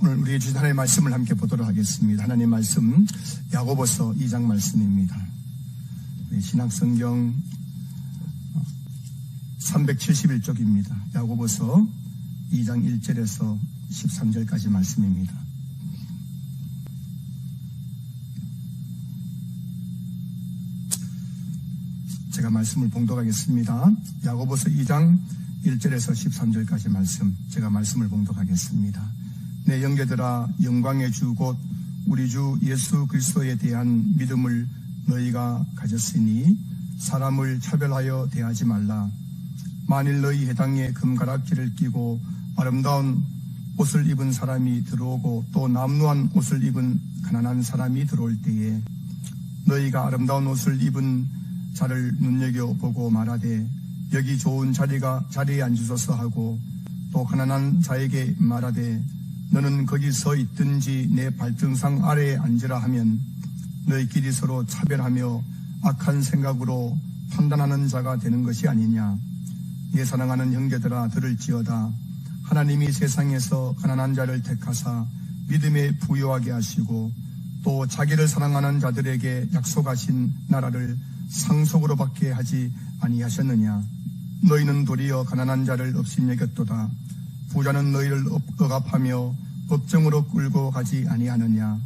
오늘 우리 주신 하나님의 말씀을 함께 보도록 하겠습니다. 하나님의 말씀 야고보서 2장 말씀입니다. 신약성경 371쪽입니다. 야고보서 2장 1절에서 13절까지 말씀입니다. 제가 말씀을 봉독하겠습니다. 야고보서 2장 1절에서 13절까지 말씀, 제가 말씀을 봉독하겠습니다. 내 형제들아, 영광의 주 곧 우리 주 예수 그리스도에 대한 믿음을 너희가 가졌으니 사람을 차별하여 대하지 말라. 만일 너희 해당에 금가락지를 끼고 아름다운 옷을 입은 사람이 들어오고 또 남루한 옷을 입은 가난한 사람이 들어올 때에 너희가 아름다운 옷을 입은 자를 눈여겨보고 말하되 여기 좋은 자리에 앉으소서 하고 또 가난한 자에게 말하되 너는 거기 서 있든지 내 발등상 아래에 앉으라 하면 너희끼리 서로 차별하며 악한 생각으로 판단하는 자가 되는 것이 아니냐. 내 사랑하는 형제들아, 들을지어다. 하나님이 세상에서 가난한 자를 택하사 믿음에 부요하게 하시고 또 자기를 사랑하는 자들에게 약속하신 나라를 상속으로 받게 하지 아니하셨느냐. 너희는 도리어 가난한 자를 업신여겼도다. 부자는 너희를 억압하며 법정으로 끌고 가지 아니하느냐.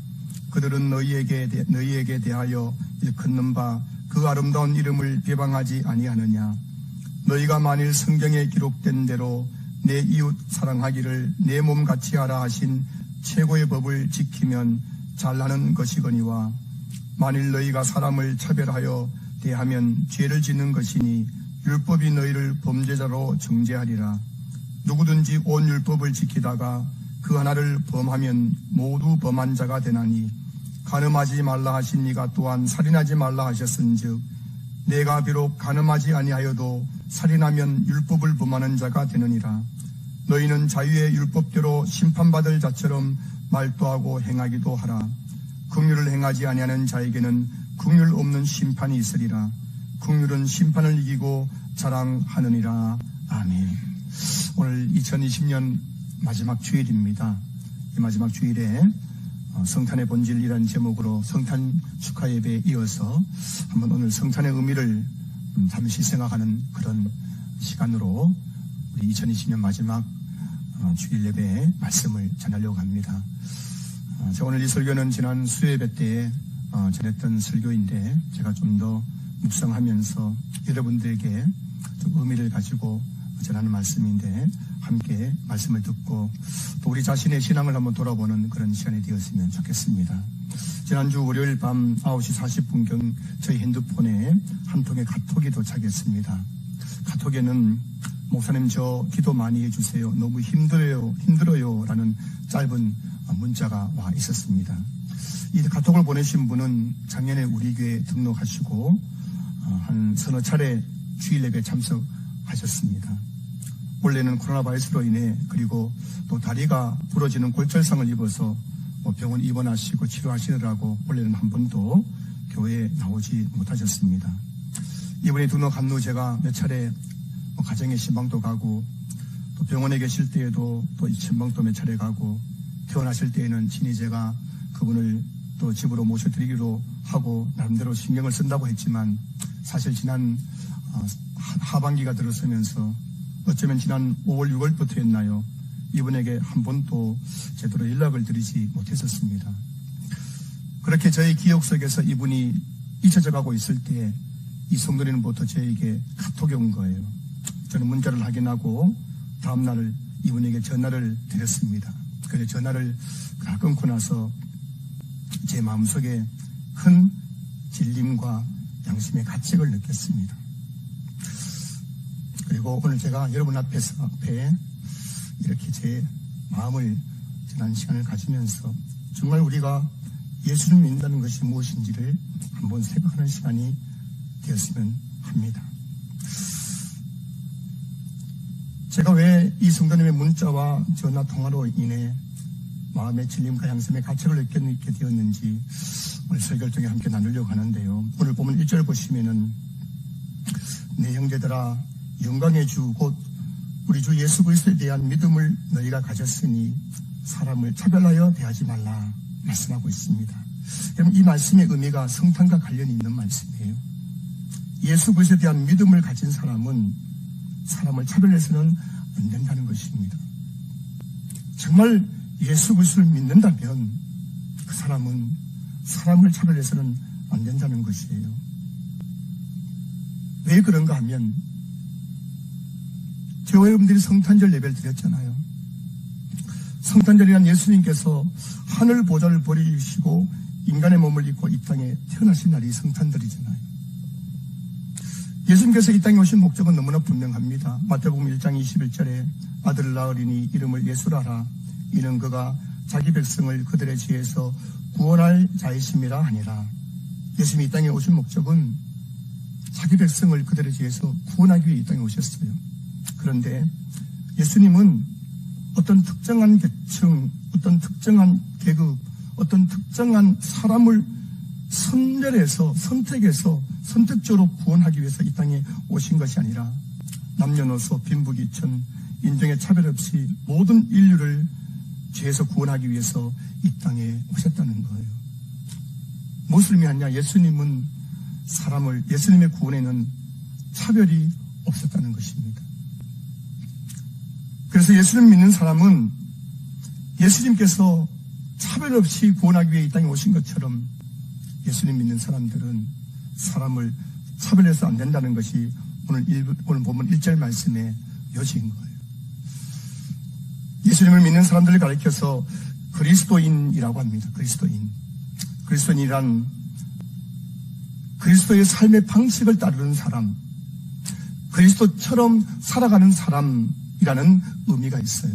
그들은 너희에게 대하여 일컫는 바 그 아름다운 이름을 비방하지 아니하느냐. 너희가 만일 성경에 기록된 대로 내 이웃 사랑하기를 내 몸같이 하라 하신 최고의 법을 지키면 잘나는 것이거니와 만일 너희가 사람을 차별하여 대하면 죄를 짓는 것이니 율법이 너희를 범죄자로 정죄하리라. 누구든지 온 율법을 지키다가 그 하나를 범하면 모두 범한 자가 되나니 간음하지 말라 하신 이가 또한 살인하지 말라 하셨은즉 내가 비록 간음하지 아니하여도 살인하면 율법을 범하는 자가 되느니라. 너희는 자유의 율법대로 심판받을 자처럼 말도하고 행하기도 하라. 긍휼을 행하지 아니하는 자에게는 긍휼 없는 심판이 있으리라. 긍휼은 심판을 이기고 자랑하느니라. 아멘. 오늘 2020년 마지막 주일입니다. 이 마지막 주일에 성탄의 본질이라는 제목으로 성탄 축하 예배에 이어서 한번 오늘 성탄의 의미를 잠시 생각하는 그런 시간으로 우리 2020년 마지막 주일 예배의 말씀을 전하려고 합니다. 제가 오늘 이 설교는 지난 수요예배 때에 전했던 설교인데 제가 좀 더 묵상하면서 여러분들에게 좀 의미를 가지고 전하는 말씀인데 함께 말씀을 듣고 또 우리 자신의 신앙을 한번 돌아보는 그런 시간이 되었으면 좋겠습니다. 지난주 월요일 밤 9시 40분경 저희 핸드폰에 한 통의 카톡이 도착했습니다. 카톡에는 목사님 저 기도 많이 해주세요. 너무 힘들어요 라는 짧은 문자가 와 있었습니다. 이 카톡을 보내신 분은 작년에 우리 교회에 등록하시고 한 서너 차례 주일 예배에 참석하셨습니다. 원래는 코로나 바이러스로 인해 그리고 또 다리가 부러지는 골절상을 입어서 병원 입원하시고 치료하시느라고 원래는 한 번도 교회에 나오지 못하셨습니다. 이번에 등록한 후 제가 몇 차례 가정의 신방도 가고 또 병원에 계실 때에도 또 신방도 몇 차례 가고 퇴원하실 때에는 친히 제가 그분을 또 집으로 모셔드리기로 하고 나름대로 신경을 쓴다고 했지만 사실 지난 하반기가 들어서면서 어쩌면 지난 5월, 6월부터였나요? 이분에게 한 번도 제대로 연락을 드리지 못했었습니다. 그렇게 저희 기억 속에서 이분이 잊혀져 가고 있을 때 이 성도님부터 저에게 카톡이 온 거예요. 저는 문자를 확인하고 다음날 이분에게 전화를 드렸습니다. 그래서 전화를 끊고 나서 제 마음속에 큰 질림과 양심의 가책을 느꼈습니다. 그리고 오늘 제가 여러분 앞에 이렇게 제 마음을 지난 시간을 가지면서 정말 우리가 예수를 믿는다는 것이 무엇인지를 한번 생각하는 시간이 되었으면 합니다. 제가 왜 이 성도님의 문자와 전화 통화로 인해 마음의 질림과 양심의 가책을 느끼게 되었는지 오늘 설교를 통해 함께 나누려고 하는데요. 오늘 보면 1절 보시면은 내 형제들아 영광의 주 곧 우리 주 예수 그리스도에 대한 믿음을 너희가 가졌으니 사람을 차별하여 대하지 말라 말씀하고 있습니다. 여러분, 이 말씀의 의미가 성탄과 관련이 있는 말씀이에요. 예수 그리스도에 대한 믿음을 가진 사람은 사람을 차별해서는 안 된다는 것입니다. 정말 예수 그리스도를 믿는다면 그 사람은 사람을 차별해서는 안 된다는 것이에요. 왜 그런가 하면 저와 여러분들이 성탄절 예배를 드렸잖아요. 성탄절이란 예수님께서 하늘 보좌를 버리시고 인간의 몸을 입고 이 땅에 태어나신 날이 성탄절이잖아요. 예수님께서 이 땅에 오신 목적은 너무나 분명합니다. 마태복음 1장 21절에 아들을 낳으리니 이름을 예수라 하라. 이는 그가 자기 백성을 그들의 죄에서 구원할 자이심이라 하니라. 예수님이 이 땅에 오신 목적은 자기 백성을 그들의 죄에서 구원하기 위해 이 땅에 오셨어요. 그런데 예수님은 어떤 특정한 계층, 어떤 특정한 계급, 어떤 특정한 사람을 선별해서 선택해서 선택적으로 구원하기 위해서 이 땅에 오신 것이 아니라 남녀노소 빈부귀천 인종의 차별 없이 모든 인류를 죄에서 구원하기 위해서 이 땅에 오셨다는 거예요. 무엇을 의미하냐? 예수님은 예수님의 구원에는 차별이 없었다는 것입니다. 그래서 예수님 믿는 사람은 예수님께서 차별 없이 구원하기 위해 이 땅에 오신 것처럼 예수님 믿는 사람들은 사람을 차별해서 안 된다는 것이 오늘 보면 1절 말씀의 요지인 거예요. 예수님을 믿는 사람들을 가리켜서 그리스도인이라고 합니다. 그리스도인이란 그리스도의 삶의 방식을 따르는 사람, 그리스도처럼 살아가는 사람이라는 의미가 있어요.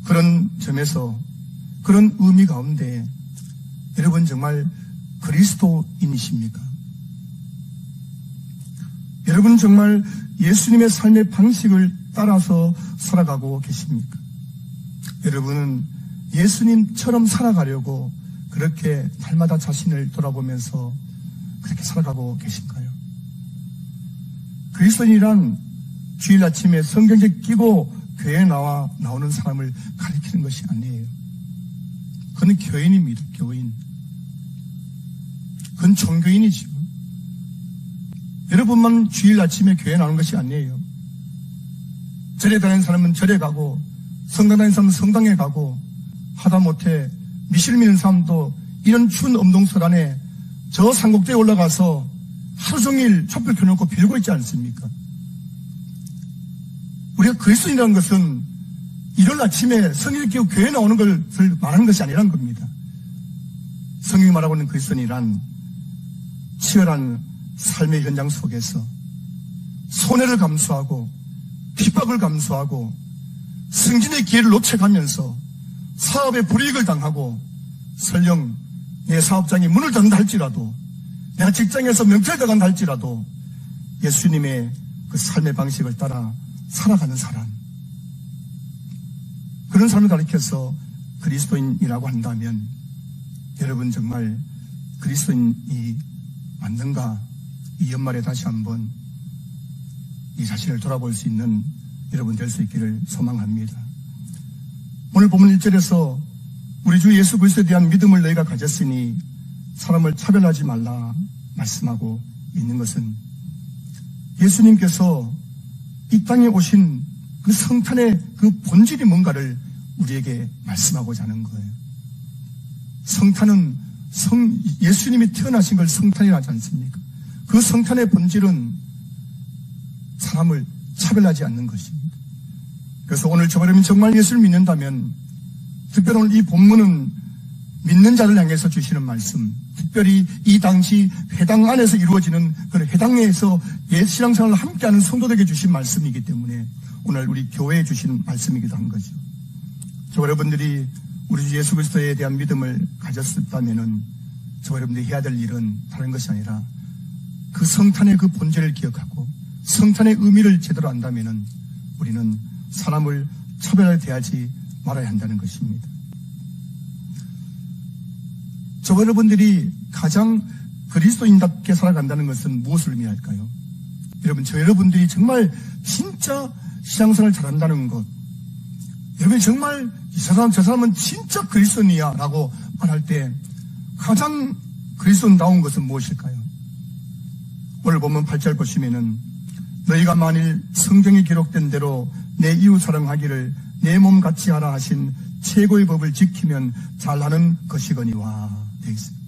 그런 점에서 그런 의미 가운데 여러분 정말 그리스도인이십니까? 여러분 정말 예수님의 삶의 방식을 따라서 살아가고 계십니까? 여러분은 예수님처럼 살아가려고 그렇게 날마다 자신을 돌아보면서 그렇게 살아가고 계신가요? 그리스도인이란 주일 아침에 성경책 끼고 교회에 나오는 사람을 가리키는 것이 아니에요. 그건 교인입니다. 교인. 그건 종교인이지요. 여러분만 주일 아침에 교회에 나오는 것이 아니에요. 절에 다니는 사람은 절에 가고 성당 다니는 사람은 성당에 가고 하다못해 미실 믿는 사람도 이런 추운 엄동설 안에 저 산꼭대기에 올라가서 하루 종일 촛불 켜놓고 빌고 있지 않습니까? 우리가 그리스도인이라는 것은 일요일 아침에 성의를 끼고 교회에 나오는 것을 말하는 것이 아니란 겁니다. 성경이 말하고 있는 그리스도인이란 치열한 삶의 현장 속에서 손해를 감수하고 핍박을 감수하고 승진의 기회를 놓쳐가면서 사업에 불이익을 당하고 설령 내 사업장이 문을 닫는다 할지라도 내가 직장에서 명퇴를 당한다 할지라도 예수님의 그 삶의 방식을 따라 살아가는 사람, 그런 사람을 가리켜서 그리스도인이라고 한다면 여러분 정말 그리스도인이 맞는가? 이 연말에 다시 한번 이 자신을 돌아볼 수 있는 여러분 될 수 있기를 소망합니다. 오늘 본문 1절에서 우리 주 예수 그리스도에 대한 믿음을 너희가 가졌으니 사람을 차별하지 말라 말씀하고 있는 것은 예수님께서 이 땅에 오신 그 성탄의 그 본질이 뭔가를 우리에게 말씀하고자 하는 거예요. 성탄은 예수님이 태어나신 걸 성탄이라 하지 않습니까? 그 성탄의 본질은 사람을 차별하지 않는 것입니다. 그래서 오늘 저와 여러분이 정말 예수를 믿는다면 특별히 오늘 이 본문은 믿는 자를 향해서 주시는 말씀, 특별히 이 당시 회당 안에서 이루어지는 그런 회당 내에서 옛 신앙생활을 함께하는 성도들에게 주신 말씀이기 때문에 오늘 우리 교회에 주신 말씀이기도 한 거죠. 저와 여러분들이 우리 주 예수 그리스도에 대한 믿음을 가졌다면은 저와 여러분들이 해야 될 일은 다른 것이 아니라 그 성탄의 그 본질을 기억하고 성탄의 의미를 제대로 안다면은 우리는 사람을 차별하게 대하지 말아야 한다는 것입니다. 저와 여러분들이 가장 그리스도인답게 살아간다는 것은 무엇을 의미할까요? 여러분, 저 여러분들이 정말 진짜 신앙생활을 잘한다는 것, 여러분이 정말 저 사람은 진짜 그리스도인이야 라고 말할 때 가장 그리스도인다운 것은 무엇일까요? 오늘 본문 8절 보시면은 너희가 만일 성경에 기록된 대로 내 이웃 사랑하기를 내 몸같이 하라 하신 최고의 법을 지키면 잘하는 것이거니와 되어 있습니다.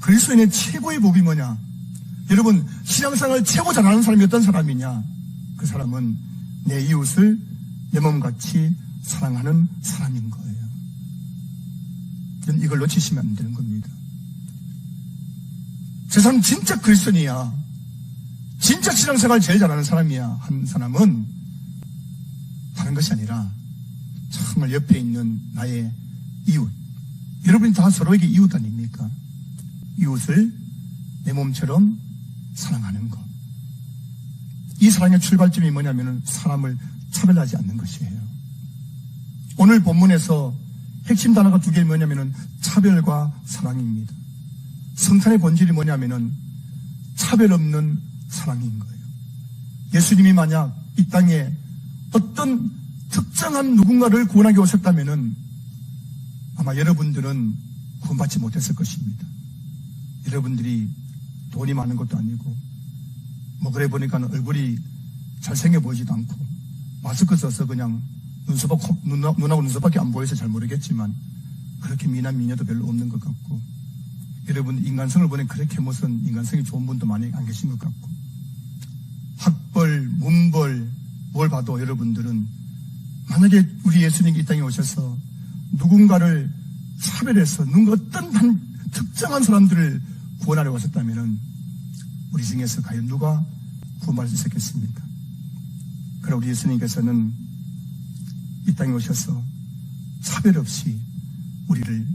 그리스도인의 최고의 법이 뭐냐? 여러분, 신앙생활을 최고 잘하는 사람이 어떤 사람이냐? 그 사람은 내 이웃을 내 몸같이 사랑하는 사람인 거예요. 이걸 놓치시면 안 되는 겁니다. 저 사람 진짜 그리스도인이야. 진짜 신앙생활 제일 잘하는 사람이야. 한 사람은 다른 것이 아니라 정말 옆에 있는 나의 이웃. 여러분이 다 서로에게 이웃 아닙니까? 이웃을 내 몸처럼 사랑하는 것. 이 사랑의 출발점이 뭐냐면 사람을 차별하지 않는 것이에요. 오늘 본문에서 핵심 단어가 두 개 뭐냐면 차별과 사랑입니다. 성탄의 본질이 뭐냐면 차별 없는 사랑인 거예요. 예수님이 만약 이 땅에 어떤 특정한 누군가를 구원하게 오셨다면 아마 여러분들은 구원받지 못했을 것입니다. 여러분들이 돈이 많은 것도 아니고 뭐 그래 보니까 얼굴이 잘생겨 보이지도 않고 마스크 써서 그냥 눈하고 눈썹밖에 안 보여서 잘 모르겠지만 그렇게 미남 미녀도 별로 없는 것 같고 여러분 인간성을 보니 그렇게 무슨 인간성이 좋은 분도 많이 안 계신 것 같고 학벌, 문벌 뭘 봐도 여러분들은 만약에 우리 예수님이 이 땅에 오셔서 누군가를 차별해서 누군가 어떤 한 특정한 사람들을 구원하려 오셨다면 우리 중에서 과연 누가 구원받을 수 있었겠습니까? 그러나 우리 예수님께서는 이 땅에 오셔서 차별 없이 우리를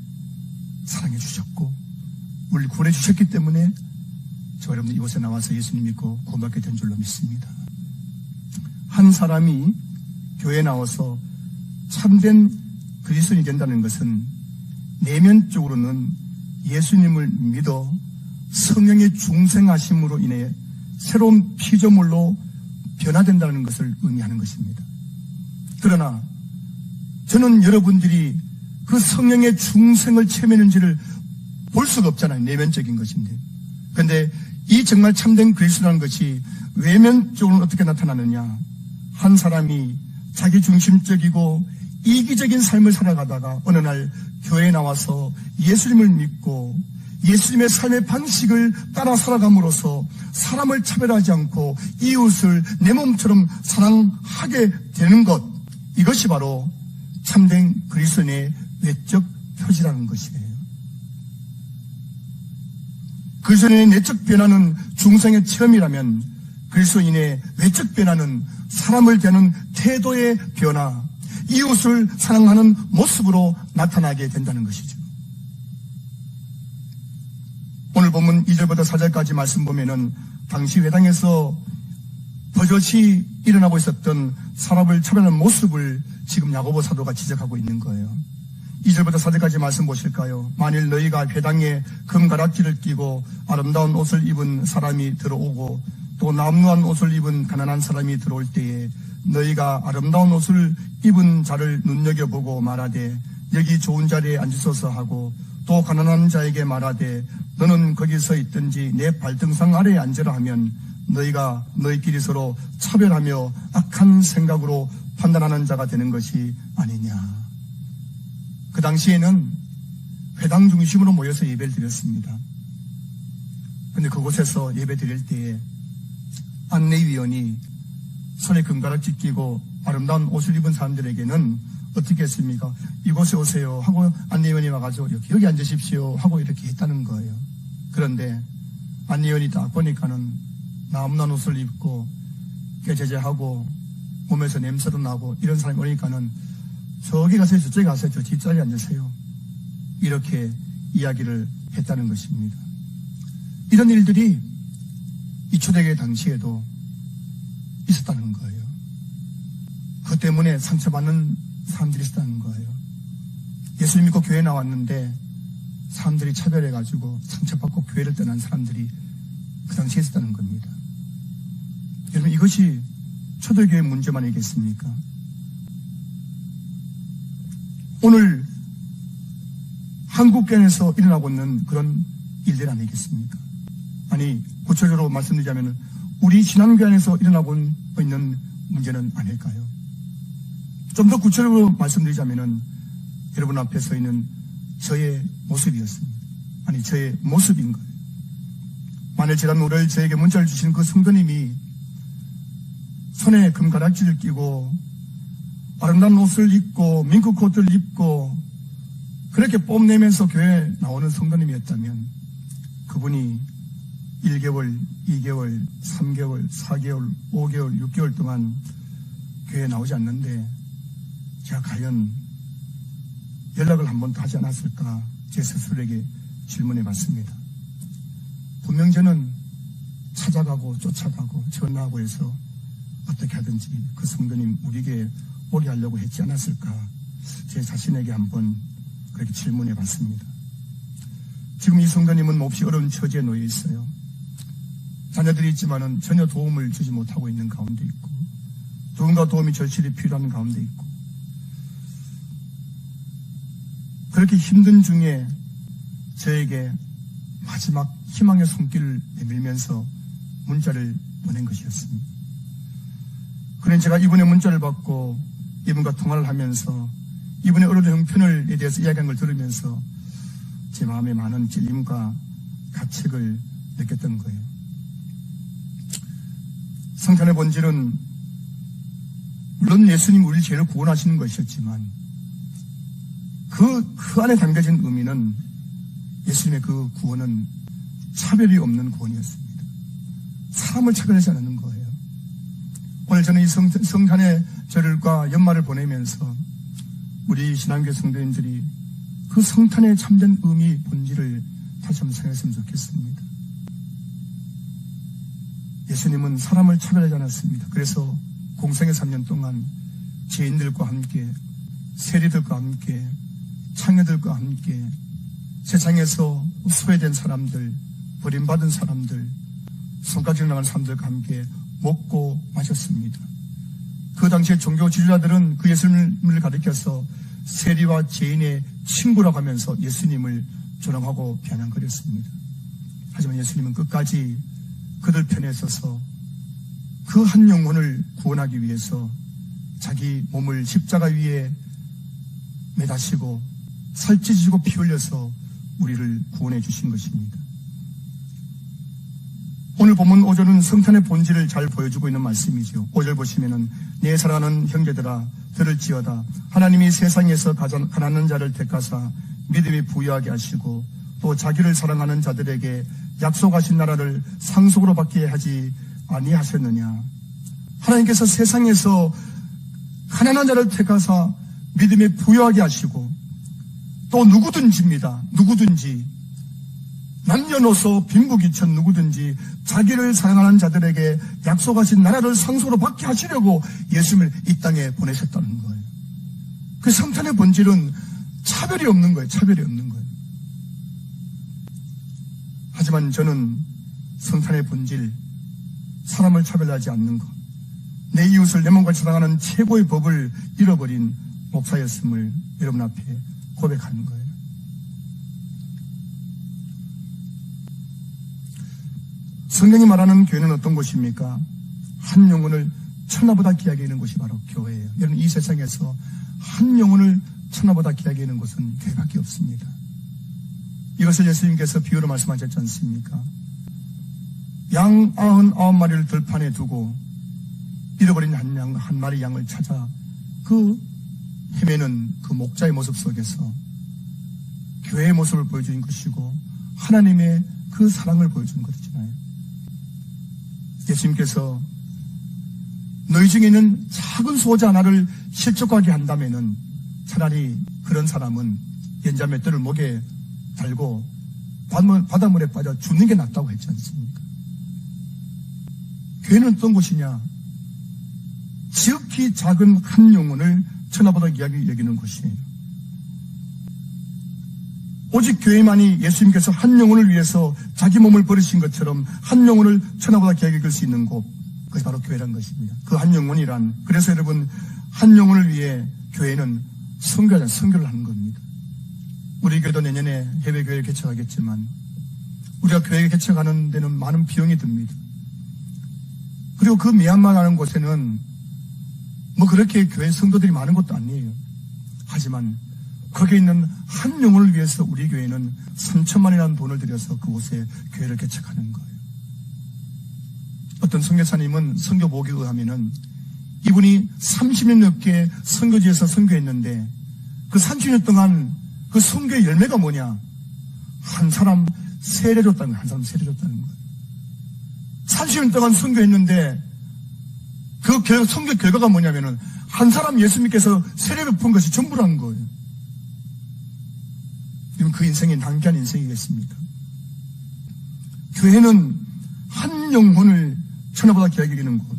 사랑해 주셨고 우리를 구원해 주셨기 때문에 저 여러분들 이곳에 나와서 예수님 믿고 구원받게 된 줄로 믿습니다. 한 사람이 교회에 나와서 참된 그리스도인이 된다는 것은 내면적으로는 예수님을 믿어 성령의 중생하심으로 인해 새로운 피조물로 변화된다는 것을 의미하는 것입니다. 그러나 저는 여러분들이 그 성령의 중생을 체면했는지를 볼 수가 없잖아요. 내면적인 것인데. 그런데 이 정말 참된 그리스도라는 것이 외면적으로는 어떻게 나타나느냐. 한 사람이 자기 중심적이고 이기적인 삶을 살아가다가 어느 날 교회에 나와서 예수님을 믿고 예수님의 삶의 방식을 따라 살아감으로써 사람을 차별하지 않고 이웃을 내 몸처럼 사랑하게 되는 것, 이것이 바로 참된 그리스도인의 외적 표지라는 것이에요. 그리스도인의 내적 변화는 중생의 체험이라면 그리스도인의 외적 변화는 사람을 대하는 태도의 변화, 이웃을 사랑하는 모습으로 나타나게 된다는 것이죠. 오늘 본문 2절부터 4절까지 말씀 보면은 당시 회당에서 버젓이 일어나고 있었던 사람을 차별하는 모습을 지금 야고보 사도가 지적하고 있는 거예요. 2절부터 4절까지 말씀 보실까요? 만일 너희가 회당에 금가락지를 끼고 아름다운 옷을 입은 사람이 들어오고 또 남루한 옷을 입은 가난한 사람이 들어올 때에 너희가 아름다운 옷을 입은 자를 눈여겨보고 말하되 여기 좋은 자리에 앉으소서 하고 또 가난한 자에게 말하되 너는 거기 서 있든지 내 발등상 아래에 앉으라 하면 너희가 너희끼리 서로 차별하며 악한 생각으로 판단하는 자가 되는 것이 아니냐. 그 당시에는 회당 중심으로 모여서 예배를 드렸습니다. 그런데 그곳에서 예배 드릴 때에 안내위원이 손에 금가락지 끼고 아름다운 옷을 입은 사람들에게는 어떻게 했습니까? 이곳에 오세요 하고 안내위원이 와가지고 여기 앉으십시오 하고 이렇게 했다는 거예요. 그런데 안내위원이 딱 보니까는 나무난 옷을 입고 개제제하고 몸에서 냄새도 나고 이런 사람이 오니까는 저기 가세요, 저쪽에 가세요, 저 뒷자리에 앉으세요. 이렇게 이야기를 했다는 것입니다. 이런 일들이 이 초대교회 당시에도 있었다는 거예요. 그 때문에 상처받는 사람들이 있었다는 거예요. 예수님 믿고 교회에 나왔는데 사람들이 차별해가지고 상처받고 교회를 떠난 사람들이 그 당시에 있었다는 겁니다. 여러분, 이것이 초대교회의 문제만 아니겠습니까? 한국교회에서 일어나고 있는 그런 일들 아니겠습니까? 아니, 구체적으로 말씀드리자면 우리 신앙교회 안에서 일어나고 있는 문제는 아닐까요? 좀 더 구체적으로 말씀드리자면 여러분 앞에 서 있는 저의 모습이었습니다. 아니, 저의 모습인 거예요. 만일 지난 5일 저에게 문자를 주신 그 성도님이 손에 금가락지를 끼고 아름다운 옷을 입고 민크 코트를 입고 그렇게 뽐내면서 교회에 나오는 성도님이었다면 그분이 1개월, 2개월, 3개월, 4개월, 5개월, 6개월 동안 교회에 나오지 않는데 제가 과연 연락을 한 번도 하지 않았을까 제 스스로에게 질문해 봤습니다. 분명 저는 찾아가고 쫓아가고 전화하고 해서 어떻게 하든지 그 성도님 우리에게 오게 하려고 했지 않았을까 제 자신에게 한번 그렇게 질문해 봤습니다. 지금 이 성도님은 몹시 어려운 처지에 놓여 있어요. 자녀들이 있지만은 전혀 도움을 주지 못하고 있는 가운데 있고 누군가 도움이 절실히 필요한 가운데 있고 그렇게 힘든 중에 저에게 마지막 희망의 손길을 내밀면서 문자를 보낸 것이었습니다. 그런 제가 이분의 문자를 받고 이분과 통화를 하면서 이분의 어려운 형편에 대해서 이야기한 걸 들으면서 제 마음에 많은 찔림과 가책을 느꼈던 거예요. 성탄의 본질은 물론 예수님 우리를 죄를 구원하시는 것이었지만 그 안에 담겨진 의미는 예수님의 그 구원은 차별이 없는 구원이었습니다. 사람을 차별하지 않는 거예요. 오늘 저는 이 성탄의 절과 연말을 보내면서 우리 신앙교회 성도님들이 그 성탄의 참된 의미, 본질을 다시 한번 생각했으면 좋겠습니다. 예수님은 사람을 차별하지 않았습니다. 그래서 공생의 3년 동안 죄인들과 함께, 세리들과 함께, 창녀들과 함께 세상에서 소외된 사람들, 버림받은 사람들, 손가락질 당한 사람들과 함께 먹고 마셨습니다. 그 당시에 종교 지도자들은 그 예수님을 가리켜서 세리와 죄인의 친구라고 하면서 예수님을 조롱하고 비아냥거렸습니다. 하지만 예수님은 끝까지 그들 편에 서서 그 한 영혼을 구원하기 위해서 자기 몸을 십자가 위에 매다시고 살찌지고 피 흘려서 우리를 구원해 주신 것입니다. 오늘 본문 5절은 성탄의 본질을 잘 보여주고 있는 말씀이죠. 5절 보시면은 내 사랑하는 형제들아 들을지어다 하나님이 세상에서 가장 가난한 자를 택하사 믿음이 부유하게 하시고 또 자기를 사랑하는 자들에게 약속하신 나라를 상속으로 받게 하지 아니하셨느냐. 하나님께서 세상에서 가난한 자를 택하사 믿음이 부유하게 하시고 또 누구든지 남녀노소 빈부귀천 누구든지 자기를 사랑하는 자들에게 약속하신 나라를 상속으로 받게 하시려고 예수님을 이 땅에 보내셨다는 거예요. 그 성탄의 본질은 차별이 없는 거예요. 차별이 없는 거예요. 하지만 저는 성탄의 본질, 사람을 차별하지 않는 것, 내 이웃을 내 몸과 사랑하는 최고의 법을 잃어버린 목사였음을 여러분 앞에 고백하는 거예요. 성경이 말하는 교회는 어떤 곳입니까? 한 영혼을 천하보다 귀하게 여기는 곳이 바로 교회예요. 여러분, 이 세상에서 한 영혼을 천하보다 귀하게 여기는 곳은 교회밖에 없습니다. 이것을 예수님께서 비유로 말씀하셨지 않습니까? 양 99마리를 들판에 두고 잃어버린 한 마리 양을 찾아 그 헤매는 그 목자의 모습 속에서 교회의 모습을 보여준 것이고 하나님의 그 사랑을 보여준 것이잖아요. 예수님께서 너희 중에 있는 작은 소자 하나를 실족하게 한다면은 차라리 그런 사람은 연자맷돌을 목에 달고 바닷물에 빠져 죽는 게 낫다고 했지 않습니까? 교회는 어떤 곳이냐? 지극히 작은 한 영혼을 천하보다 귀하게 여기는 곳이에요. 오직 교회만이 예수님께서 한 영혼을 위해서 자기 몸을 버리신 것처럼 한 영혼을 천하보다 귀하게 여길 수 있는 곳, 그것이 바로 교회란 것입니다. 그 한 영혼이란, 그래서 여러분 한 영혼을 위해 교회는 선교를 하는 겁니다. 우리 교회도 내년에 해외교회를 개척하겠지만 우리가 교회 개척하는 데는 많은 비용이 듭니다. 그리고 그 미얀마라는 곳에는 뭐 그렇게 교회 성도들이 많은 것도 아니에요. 하지만 거기에 있는 한 영혼을 위해서 우리 교회는 3천만이라는 돈을 들여서 그곳에 교회를 개척하는 거예요. 어떤 선교사님은 선교 보고에 의하면은 이분이 30년 넘게 선교지에서 선교했는데 그 30년 동안 그 선교의 열매가 뭐냐? 한 사람 세례줬다는 거예요. 한 사람 세례줬다는 거예요. 30년 동안 선교했는데 그 선교 결과가 뭐냐면은 한 사람 예수 믿께서 세례 베푼 것이 전부라는 거예요. 그럼 그 인생이 낭비한 인생이겠습니까? 교회는 한 영혼을 천하보다 귀하게 여기는 곳.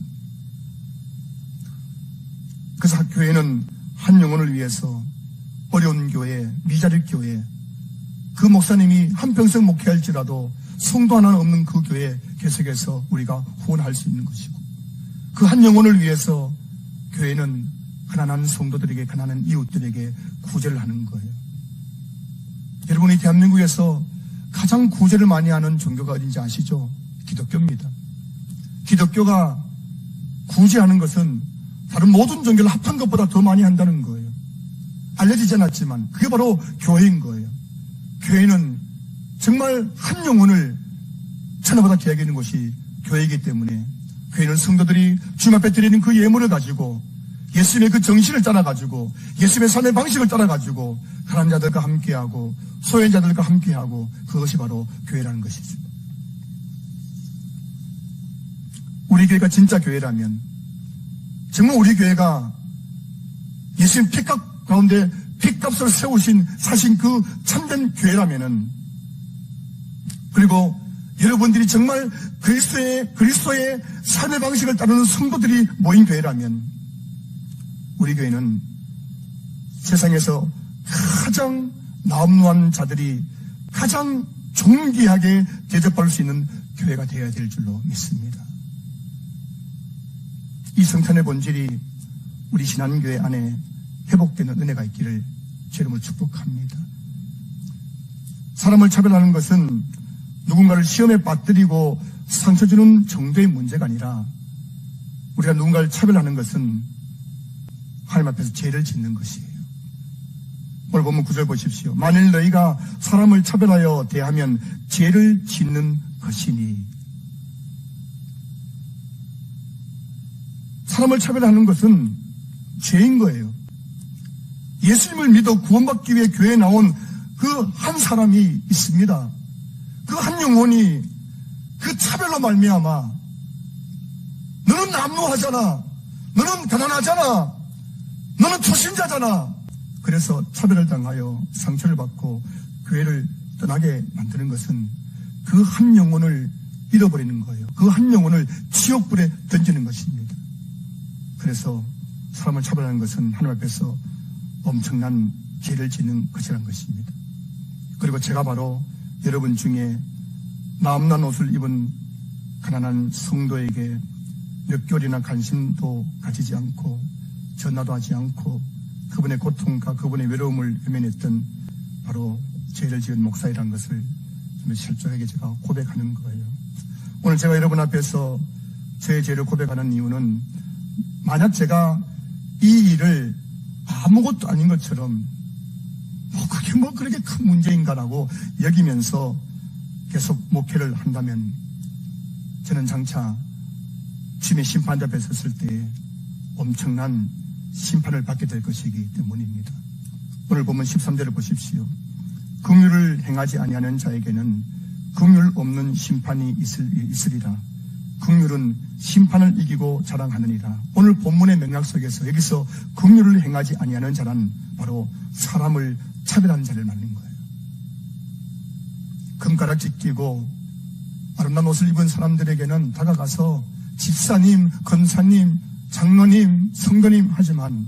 그래서 교회는 한 영혼을 위해서 어려운 교회, 미자립 교회, 그 목사님이 한평생 목회할지라도 성도 하나 없는 그 교회 계속해서 우리가 후원할 수 있는 것이고, 그 한 영혼을 위해서 교회는 가난한 성도들에게, 가난한 이웃들에게 구제를 하는 거예요. 여러분이 대한민국에서 가장 구제를 많이 하는 종교가 어딘지 아시죠? 기독교입니다. 기독교가 구제하는 것은 다른 모든 종교를 합한 것보다 더 많이 한다는 거예요. 알려지지 않았지만 그게 바로 교회인 거예요. 교회는 정말 한 영혼을 천하보다 귀하게 여기는 곳이 교회이기 때문에 교회는 성도들이 주님 앞에 드리는 그 예물을 가지고 예수님의 그 정신을 따라가지고 예수님의 삶의 방식을 따라가지고 가난한 자들과 함께하고 소외자들과 함께하고 그것이 바로 교회라는 것이죠. 우리 교회가 진짜 교회라면 정말 우리 교회가 예수님 피값 가운데 피값을 세우신 사신 그 참된 교회라면은, 그리고 여러분들이 정말 그리스도의 삶의 방식을 따르는 성도들이 모인 교회라면 우리 교회는 세상에서 가장 남루한 자들이 가장 존귀하게 대접받을 수 있는 교회가 되어야 될 줄로 믿습니다. 이 성탄의 본질이 우리 신한교회 안에 회복되는 은혜가 있기를 제 이름으로 축복합니다. 사람을 차별하는 것은 누군가를 시험에 빠뜨리고 상처 주는 정도의 문제가 아니라 우리가 누군가를 차별하는 것은 하나님 앞에서 죄를 짓는 것이에요. 오늘 본문 9절 보십시오. 만일 너희가 사람을 차별하여 대하면 죄를 짓는 것이니. 사람을 차별하는 것은 죄인 거예요. 예수님을 믿어 구원받기 위해 교회에 나온 그 한 사람이 있습니다. 그 한 영혼이 그 차별로 말미암아 너는 남루하잖아, 너는 가난하잖아, 너는 초신자잖아, 그래서 차별을 당하여 상처를 받고 교회를 떠나게 만드는 것은 그 한 영혼을 잃어버리는 거예요. 그 한 영혼을 지옥불에 던지는 것입니다. 그래서 사람을 차별하는 것은 하나님 앞에서 엄청난 죄를 짓는 것이라는 것입니다. 그리고 제가 바로 여러분 중에 남난 옷을 입은 가난한 성도에게 몇 개월이나 관심도 가지지 않고 전화도 하지 않고 그분의 고통과 그분의 외로움을 외면했던 바로 죄를 지은 목사이라는 것을 실적하게 제가 고백하는 거예요. 오늘 제가 여러분 앞에서 제 죄를 고백하는 이유는, 만약 제가 이 일을 아무것도 아닌 것처럼 그게 뭐 그렇게 큰 문제인가라고 여기면서 계속 목회를 한다면 저는 장차 주님의 심판대 앞에 섰을 때 엄청난 심판을 받게 될 것이기 때문입니다. 오늘 보면 13절을 보십시오. 긍휼을 행하지 아니하는 자에게는 긍휼 없는 심판이 있으리라. 긍휼은 심판을 이기고 자랑하느니라. 오늘 본문의 맥락 속에서 여기서 긍휼을 행하지 아니하는 자란 바로 사람을 차별하는 자를 말하는 거예요. 금가락지 끼고 아름다운 옷을 입은 사람들에게는 다가가서 집사님, 권사님, 장로님, 성도님 하지만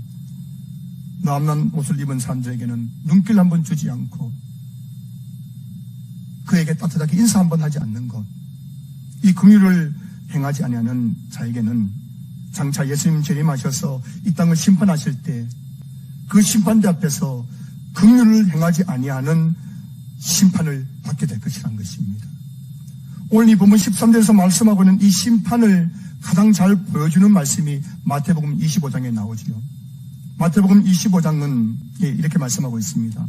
남난 옷을 입은 사람들에게는 눈길 한번 주지 않고 그에게 따뜻하게 인사 한번 하지 않는 것, 이 긍휼을 행하지 아니하는 자에게는 장차 예수님 재림하셔서 이 땅을 심판하실 때 그 심판대 앞에서 긍휼을 행하지 아니하는 심판을 받게 될 것이란 것입니다. 오늘 이 본문 13절에서 말씀하고 있는 이 심판을 가장 잘 보여주는 말씀이 마태복음 25장에 나오지요. 마태복음 25장은 이렇게 말씀하고 있습니다.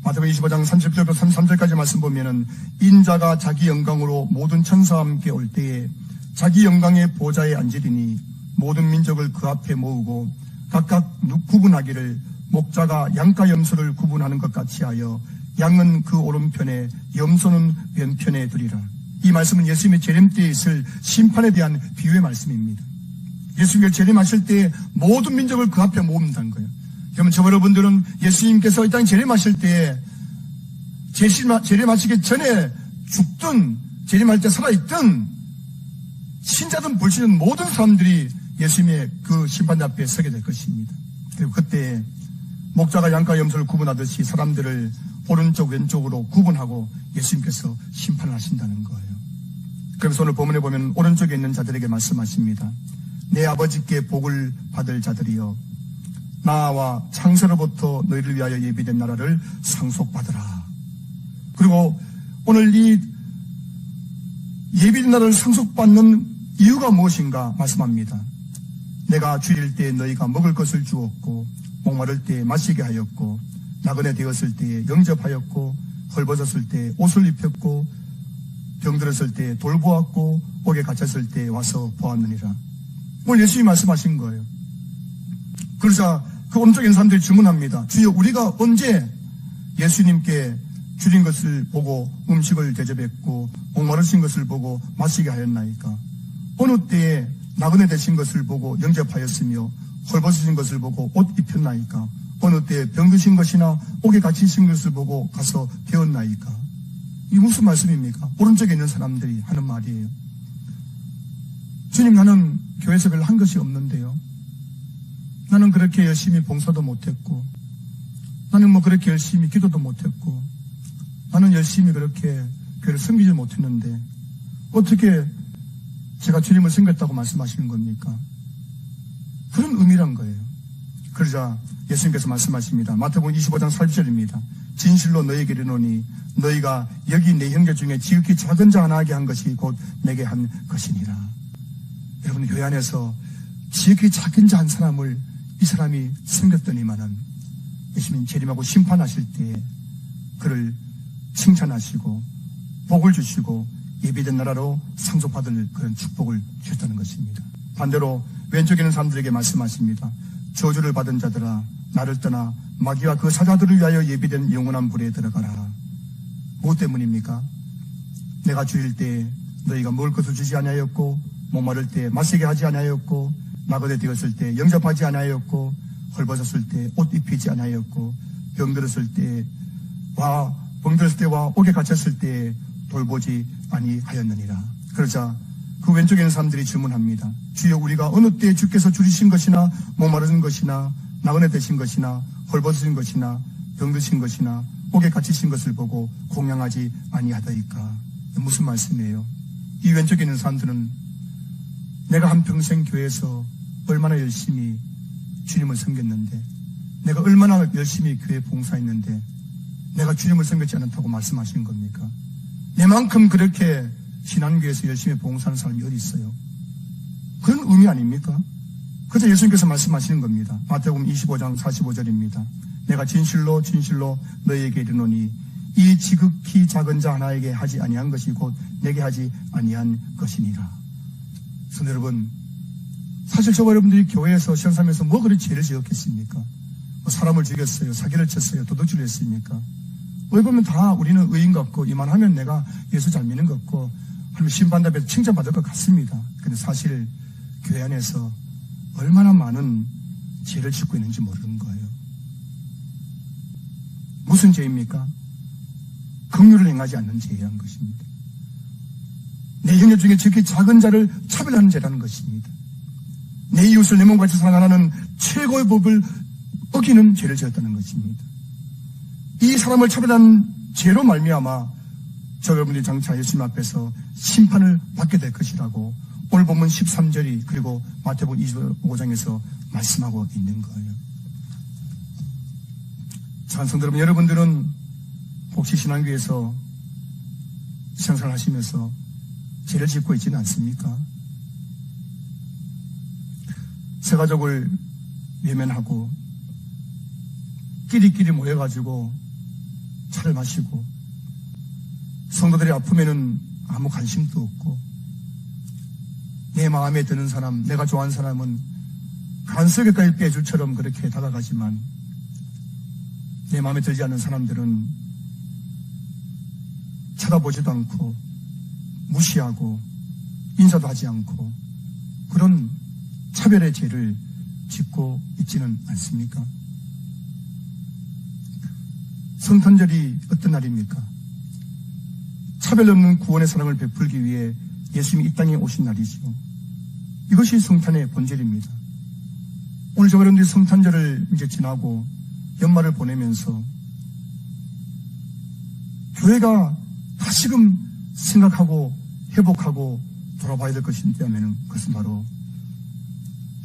마태복음 25장 30절부터 33절까지 말씀 보면은 인자가 자기 영광으로 모든 천사와 함께 올 때에 자기 영광의 보좌에 앉으리니 모든 민족을 그 앞에 모으고 각각 구분하기를 목자가 양과 염소를 구분하는 것 같이 하여 양은 그 오른편에 염소는 왼편에 두리라. 이 말씀은 예수님의 재림 때에 있을 심판에 대한 비유의 말씀입니다. 예수님께서 재림하실 때 모든 민족을 그 앞에 모은다는 거예요. 그러면 저 여러분들은 예수님께서 이 땅에 재림하실 때 재림하시기 전에 죽든 재림할 때 살아있든 신자든 불신든 모든 사람들이 예수님의 그 심판대 앞에 서게 될 것입니다. 그리고 그때 목자가 양과 염소를 구분하듯이 사람들을 오른쪽 왼쪽으로 구분하고 예수님께서 심판을 하신다는 거예요. 그래서 오늘 본문에 보면 오른쪽에 있는 자들에게 말씀하십니다. 내 아버지께 복을 받을 자들이여 나와 창세로부터 너희를 위하여 예비된 나라를 상속받으라. 그리고 오늘 이 예비된 나라를 상속받는 이유가 무엇인가 말씀합니다. 내가 줄일 때 너희가 먹을 것을 주었고 목마를 때 마시게 하였고 나그네 되었을 때 영접하였고 헐벗었을 때 옷을 입혔고 병들었을 때 돌보았고 옥에 갇혔을 때 와서 보았느니라. 오늘 예수님이 말씀하신 거예요. 그러자 그 오른쪽에 있는 사람들이 질문합니다. 주여 우리가 언제 예수님께 줄인 것을 보고 음식을 대접했고 목마르신 것을 보고 마시게 하였나이까? 어느 때에 나그네 되신 것을 보고 영접하였으며 헐벗으신 것을 보고 옷 입혔나이까? 어느 때에 병드신 것이나 옥에 갇히신 것을 보고 가서 배웠나이까? 이 무슨 말씀입니까? 오른쪽에 있는 사람들이 하는 말이에요. 주님, 나는 교회에서 별로 한 것이 없는데요. 나는 그렇게 열심히 봉사도 못했고 나는 그렇게 열심히 기도도 못했고 나는 열심히 그렇게 교회를 섬기지 못했는데 어떻게 제가 주님을 섬겼다고 말씀하시는 겁니까? 그런 의미란 거예요. 그러자 예수님께서 말씀하십니다. 마태복음 25장 40절입니다. 진실로 너희에게 이르노니 너희가 여기 내 형제 중에 지극히 작은 자 하나에게 한 것이 곧 내게 한 것이니라. 여러분, 교회 안에서 지극히 작은 자 한 사람을 이 사람이 섬겼더니만은 예수님 재림하고 심판하실 때에 그를 칭찬하시고 복을 주시고 예비된 나라로 상속받을 그런 축복을 주셨다는 것입니다. 반대로 왼쪽에 있는 사람들에게 말씀하십니다. 저주를 받은 자들아 나를 떠나 마귀와 그 사자들을 위하여 예비된 영원한 불에 들어가라. 무엇 때문입니까? 내가 줄일 때 너희가 먹을 것을 주지 아니하였고 목마를 때 마시게 하지 아니하였고 나그네 되었을 때 영접하지 아니하였고 헐벗었을 때 옷 입히지 아니하였고 병들었을 때와 옥에 갇혔을 때 돌보지 아니하였느니라. 그러자 그 왼쪽에 있는 사람들이 질문합니다. 주여 우리가 어느 때 주께서 줄이신 것이나 목마르신 것이나 나그네 되신 것이나 헐벗으신 것이나 병드신 것이나 옥에 갇히신 것을 보고 공양하지 아니하다이까. 무슨 말씀이에요? 이 왼쪽에 있는 사람들은 내가 한평생 교회에서 얼마나 열심히 주님을 섬겼는데 내가 얼마나 열심히 교회에 봉사했는데 내가 주님을 섬겼지 않았다고 말씀하시는 겁니까? 내만큼 그렇게 신앙교회에서 열심히 봉사하는 사람이 어디 있어요? 그런 의미 아닙니까? 그래서 예수님께서 말씀하시는 겁니다. 마태복음 25장 45절입니다. 내가 진실로 진실로 너희에게 이르노니 이 지극히 작은 자 하나에게 하지 아니한 것이 곧 내게 하지 아니한 것이니라. 그래서 여러분, 사실 저와 여러분들이 교회에서 시간 살면서 뭐 그리 죄를 지었겠습니까? 뭐 사람을 죽였어요, 사기를 쳤어요, 도둑질을 했습니까? 왜 보면 다 우리는 의인 같고 이만하면 내가 예수 잘 믿는 것 같고 하면 심판답에 칭찬받을 것 같습니다. 근데 사실 교회 안에서 얼마나 많은 죄를 짓고 있는지 모르는 거예요. 무슨 죄입니까? 긍휼을 행하지 않는 죄라는 것입니다. 내 형제 중에 지극히 작은 자를 차별하는 죄라는 것입니다. 내 이웃을 내 몸같이 사랑하는 최고의 법을 어기는 죄를 지었다는 것입니다. 이 사람을 차별한 죄로 말미암아 저 여러분들이 장차 예수님 앞에서 심판을 받게 될 것이라고 오늘 본문 13절이 그리고 마태복음 25장에서 말씀하고 있는 거예요. 찬성들 여러분, 여러분들은 혹시 신앙교회에서 신앙생활 하시면서 죄를 짓고 있지는 않습니까? 새가족을 외면하고 끼리끼리 모여가지고 차를 마시고 성도들이 아프면은 아무 관심도 없고 내 마음에 드는 사람, 내가 좋아하는 사람은 간섭에까지 빼줄처럼 그렇게 다가가지만 내 마음에 들지 않는 사람들은 쳐다보지도 않고 무시하고 인사도 하지 않고 그런 차별의 죄를 짓고 있지는 않습니까? 성탄절이 어떤 날입니까? 차별 없는 구원의 사랑을 베풀기 위해 예수님이 이 땅에 오신 날이죠. 이것이 성탄의 본질입니다. 오늘 저 여러분들이 성탄절을 이제 지나고 연말을 보내면서 교회가 다시금 생각하고 회복하고 돌아봐야 될 것이 있다면 그것은 바로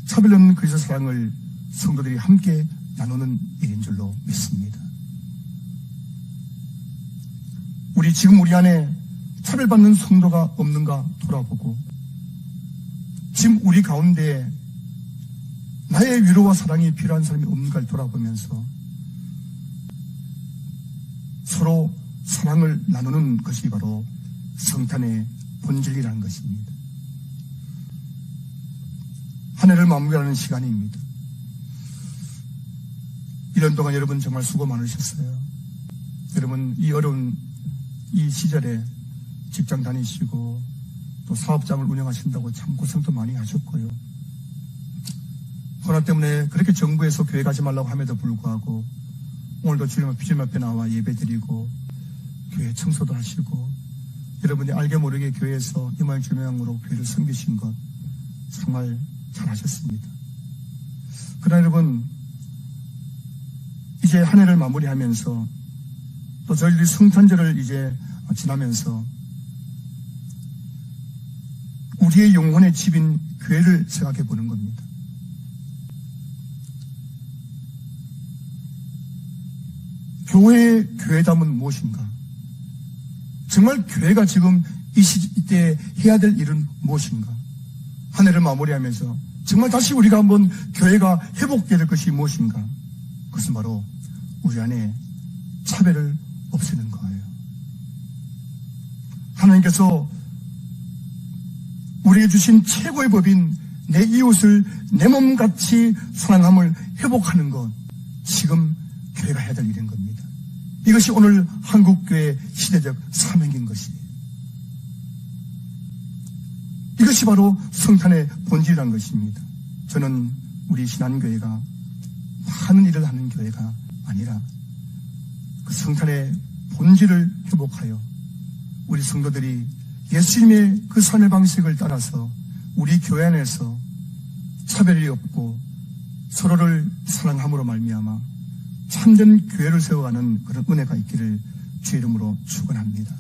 차별 없는 그리스도 사랑을 성도들이 함께 나누는 일인 줄로 믿습니다. 지금 우리 안에 차별받는 성도가 없는가 돌아보고 지금 우리 가운데 나의 위로와 사랑이 필요한 사람이 없는가를 돌아보면서 서로 사랑을 나누는 것이 바로 성탄의 본질이라는 것입니다. 한 해를 마무리하는 시간입니다. 1년 동안 여러분 정말 수고 많으셨어요. 여러분 이 어려운 이 시절에 직장 다니시고 또 사업장을 운영하신다고 참 고생도 많이 하셨고요. 코로나 때문에 그렇게 정부에서 교회 가지 말라고 함에도 불구하고 오늘도 주님 앞에 나와 예배드리고 교회 청소도 하시고 여러분이 알게 모르게 교회에서 이모양 주명으로 교회를 섬기신 것 정말 잘하셨습니다. 그러나 여러분 이제 한 해를 마무리하면서 또 저희들이 성탄절을 이제 지나면서 우리의 영혼의 집인 교회를 생각해 보는 겁니다. 교회의 교회담은 무엇인가? 정말 교회가 지금 이 시대에 해야 될 일은 무엇인가? 한 해를 마무리하면서 정말 다시 우리가 한번 교회가 회복되어야 될 것이 무엇인가? 그것은 바로 우리 안에 차별을 없애는 거예요. 하나님께서 우리에게 주신 최고의 법인 내 이웃을 내 몸같이 사랑함을 회복하는 것, 지금 교회가 해야 될 일인 겁니다. 이것이 오늘 한국교회의 시대적 사명인 것이에요. 이것이 바로 성탄의 본질이라는 것입니다. 저는 우리 신한교회가 많은 일을 하는 교회가 아니라 그 성탄의 본질을 회복하여 우리 성도들이 예수님의 그 삶의 방식을 따라서 우리 교회 안에서 차별이 없고 서로를 사랑함으로 말미암아 참된 교회를 세워가는 그런 은혜가 있기를 주의 이름으로 축원합니다.